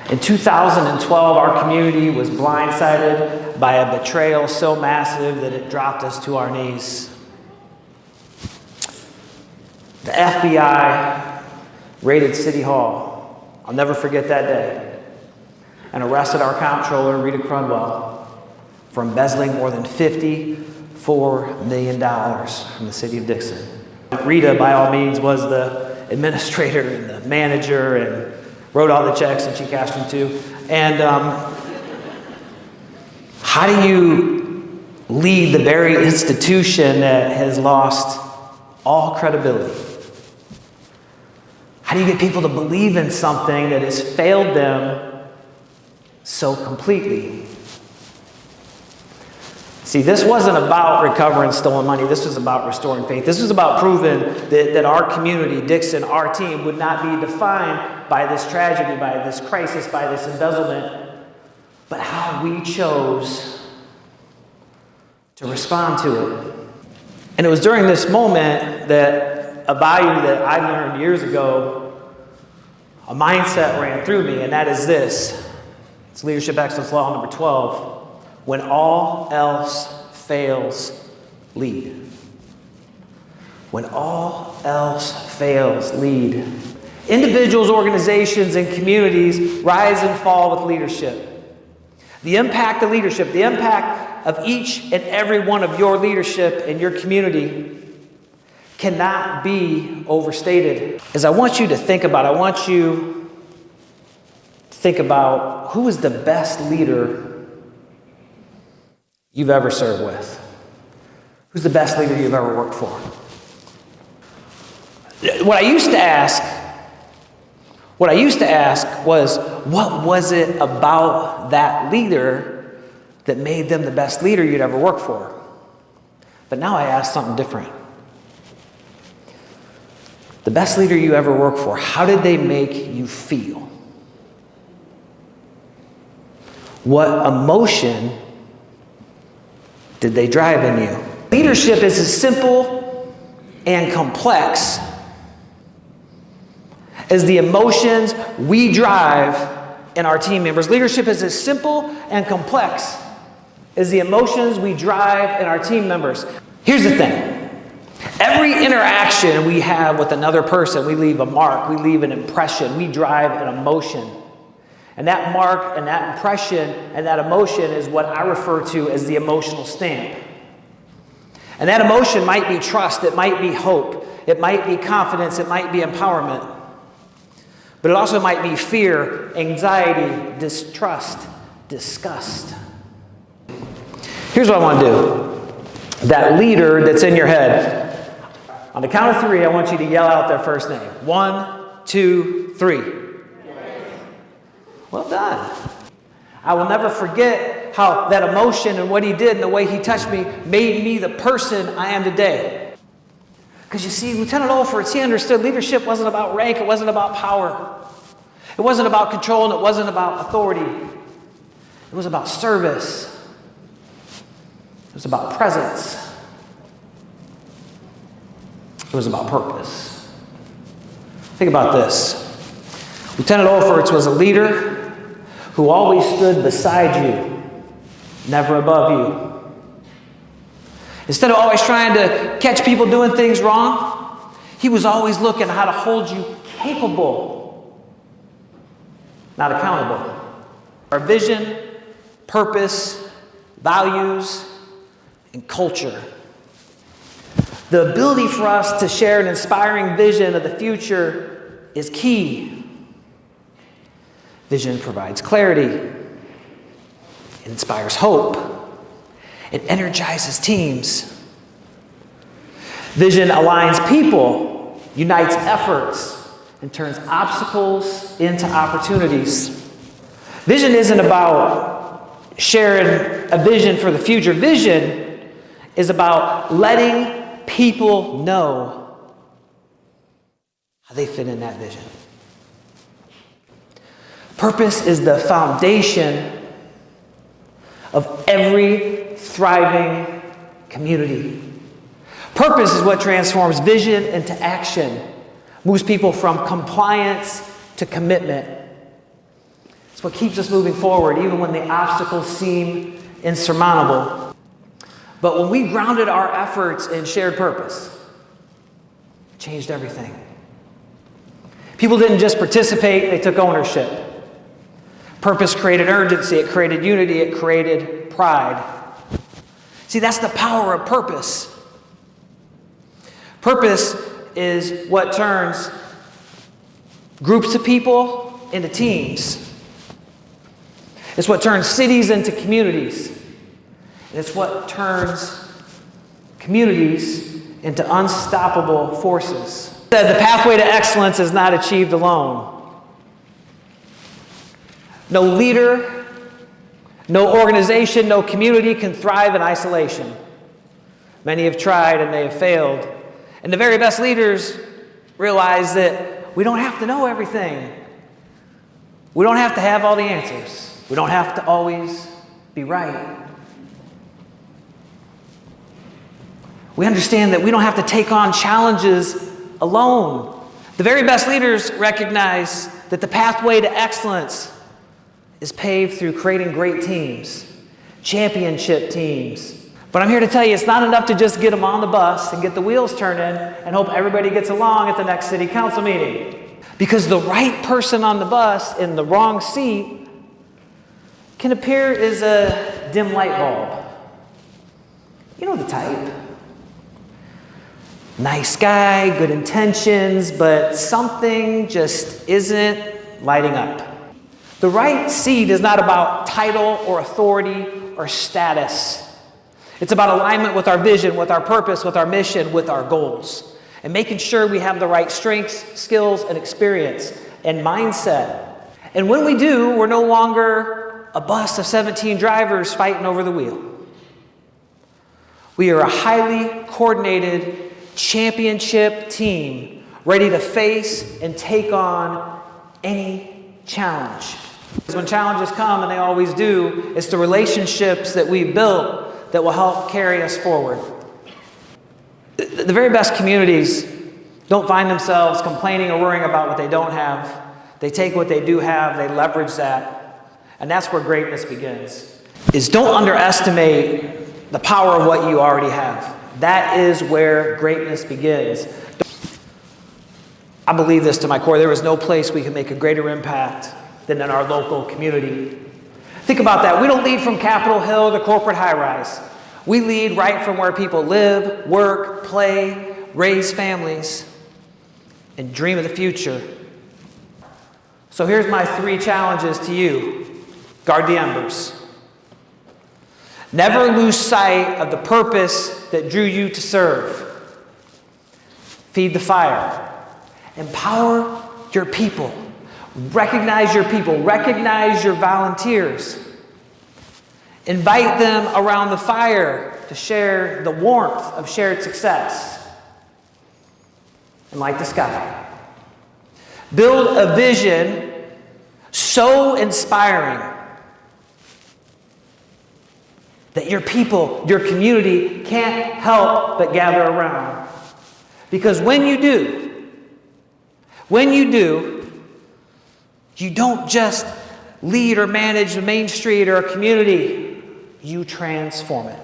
In 2012, our community was blindsided by a betrayal so massive that it dropped us to our knees. The FBI raided City Hall. I'll never forget that day. And arrested our comptroller, Rita Crunwell, for embezzling more than $54 million from the city of Dixon. Rita, by all means, was the administrator and the manager and wrote all the checks, and she cashed them too. And how do you lead the very institution that has lost all credibility? How do you get people to believe in something that has failed them so completely? See, this wasn't about recovering stolen money. This was about restoring faith. This was about proving that our community, Dixon, our team, would not be defined by this tragedy, by this crisis, by this embezzlement, but how we chose to respond to it. And it was during this moment that a value that I learned years ago, a mindset ran through me, and that is this. It's Leadership Excellence Law number 12. When all else fails, lead. When all else fails, lead. Individuals, organizations, and communities rise and fall with leadership. The impact of leadership, the impact of each and every one of your leadership in your community cannot be overstated. As I want you to think about, who is the best leader you've ever served with? Who's the best leader you've ever worked for? What I used to ask was, what was it about that leader that made them the best leader you'd ever worked for? But now I ask something different. The best leader you ever worked for, how did they make you feel? What emotion did they drive in you? Leadership is as simple and complex as the emotions we drive in our team members. Leadership is as simple and complex as the emotions we drive in our team members. Here's the thing. Every interaction we have with another person, we leave a mark, we leave an impression, we drive an emotion. And that mark and that impression and that emotion is what I refer to as the emotional stamp. And that emotion might be trust, it might be hope, it might be confidence, it might be empowerment. But it also might be fear, anxiety, distrust, disgust. Here's what I want to do. That leader that's in your head, on the count of 3, I want you to yell out their first name. 1, 2, 3. Well done. I will never forget how that emotion and what he did and the way he touched me made me the person I am today. Because you see, Lieutenant Olforts, he understood leadership wasn't about rank, it wasn't about power. It wasn't about control, and it wasn't about authority. It was about service. It was about presence. It was about purpose. Think about this. Lieutenant Olforts was a leader who always stood beside you, never above you. Instead of always trying to catch people doing things wrong, he was always looking how to hold you capable, not accountable. Our vision, purpose, values, and culture. The ability for us to share an inspiring vision of the future is key. Vision provides clarity. It inspires hope. It energizes teams. Vision aligns people, unites efforts, and turns obstacles into opportunities. Vision isn't about sharing a vision for the future. Vision is about letting people know how they fit in that vision. Purpose is the foundation of every thriving community. Purpose is what transforms vision into action, moves people from compliance to commitment. It's what keeps us moving forward, even when the obstacles seem insurmountable. But when we grounded our efforts in shared purpose, it changed everything. People didn't just participate, they took ownership. Purpose created urgency, it created unity, it created pride. See, that's the power of purpose. Purpose is what turns groups of people into teams. It's what turns cities into communities. And it's what turns communities into unstoppable forces. The pathway to excellence is not achieved alone. No leader, no organization, no community can thrive in isolation. Many have tried and they have failed. And the very best leaders realize that we don't have to know everything. We don't have to have all the answers. We don't have to always be right. We understand that we don't have to take on challenges alone. The very best leaders recognize that the pathway to excellence is paved through creating great teams, championship teams. But I'm here to tell you, it's not enough to just get them on the bus and get the wheels turning and hope everybody gets along at the next city council meeting. Because the right person on the bus in the wrong seat can appear as a dim light bulb. You know the type. Nice guy, good intentions, but something just isn't lighting up. The right seat is not about title or authority or status. It's about alignment with our vision, with our purpose, with our mission, with our goals, and making sure we have the right strengths, skills, and experience and mindset. And when we do, we're no longer a bus of 17 drivers fighting over the wheel. We are a highly coordinated championship team ready to face and take on any challenge. When challenges come, and they always do, it's the relationships that we've built that will help carry us forward. The very best communities don't find themselves complaining or worrying about what they don't have. They take what they do have, they leverage that, and that's where greatness begins. Is don't underestimate the power of what you already have. That is where greatness begins. I believe this to my core. There is no place we can make a greater impact than in our local community. Think about that. We don't lead from Capitol Hill to corporate high-rise. We lead right from where people live, work, play, raise families, and dream of the future. So here's my 3 challenges to you. Guard the embers. Never lose sight of the purpose that drew you to serve. Feed the fire. Empower your people. Recognize your people. Recognize your volunteers. Invite them around the fire to share the warmth of shared success. And light the sky. Build a vision so inspiring that your people, your community can't help but gather around. Because when you do, you don't just lead or manage the main street or a community, you transform it.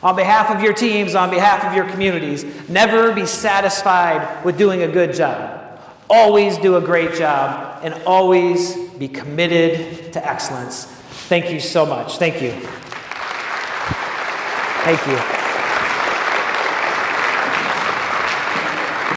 On behalf of your teams, on behalf of your communities, never be satisfied with doing a good job. Always do a great job and always be committed to excellence. Thank you so much. Thank you. Thank you.